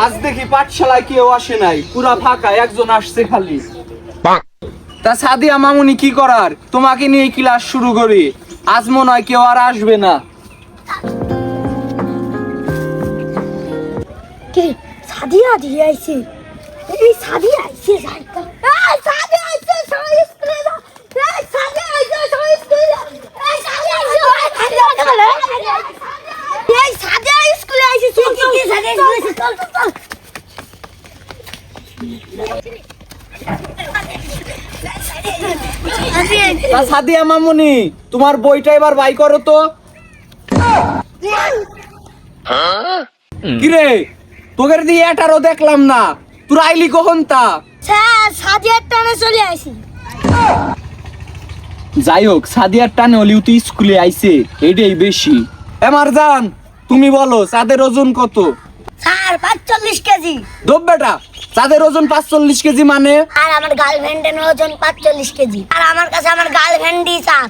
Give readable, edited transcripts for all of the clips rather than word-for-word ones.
আজ দেখি পাঠশালায় কেউ আসে নাই, পুরা ফাঁকা, একজন আসছে খালি। তা সাদিয়া মামুনি কি করার, তোমাকে নিয়ে ক্লাস শুরু করি। আজ মনে হয় কেউ আর আসবে না। কে সাদিয়া দিয়ে আইছে? এই সাদিয়া আইছে যাইতা। এই সাদিয়া আইছে সবাই স্কুলে যা। এই সাদিয়া আইছে সবাই স্কুলে যা। এই সাদিয়া আইছে এই সাদিয়া স্কুলে আইছে। চল কি সাদিয়া স্কুলে আইছে? চল চল চল। তা সাদিয়া মামুনি, তোমার বইটা এবার বাই করো তো। কিরে, তোদের দিয়ে এটারও দেখলাম না, তোর আইলি কখন তা? স্যার সাদিয়ার টানে চলে আইছি। যাই হোক, সাদিয়ার টানে হলিও তুই স্কুলে আইছে, এইটাই বেশি। এমার জান, তুমি বলো চাঁদের ওজন কত? Sir 45 KG. দব বেটা, চাঁদের ওজন 45 কেজি মানে? আর আমার গার্লফ্রেন্ডের ওজন 45 কেজি। আর আমার কাছে আমার গার্লফ্রেন্ডই চাপ।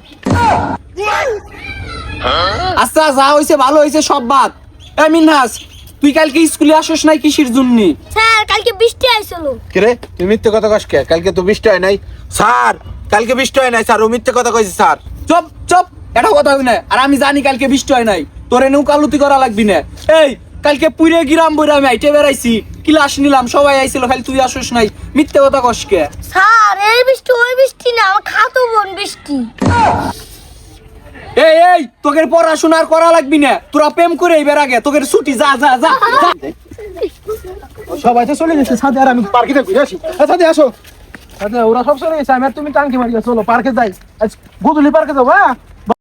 আচ্ছা, যা হইছে ভালো হইছে, সব বাদ। এ মিনহাস, তুই কালকে স্কুলে আসিস নাই কিসের জন্য? স্যার কালকে বৃষ্টি আইছিল। কিরে তুই মিথ্যে কথা কস কে? কালকে তো বৃষ্টি হয় নাই স্যার। কালকে বৃষ্টি হয় নাই স্যার, ও মিথ্যে কথা কইছে স্যার। চুপ চুপ, এটা কথা হই না। আর আমি জানি কালকে বৃষ্টি হয় নাই, তোরে নৌকালুতি করা লাগবি না। এই কালকে পুরে গিরাম বইরা আমি আইটে বেড়াইছি, ক্লাস নিলাম, সবাই আইছিল, খালি তুই আসিস নাই। মিথ্যে কথা কস কে? স্যার এই বৃষ্টি ওই বৃষ্টি না, আমার খাতো বোন বৃষ্টি। এই এই, তোদের পড়াশোনার করা লাগবি না, তোরা প্রেম করে এইবার আগে তোদের ছুটি। যা যা যা যা। সবাই তো চলে গেছে সাথে, আর আমি পার্কে ঘুরে আসি। সাথে আসো, সাথে ওরা সব চলে গেছে, আমি আর তুমি টাঙ্কি মারিয়া চলো পার্কে যাই। আজ গুদুলি পার্কে যাবো। হ্যাঁ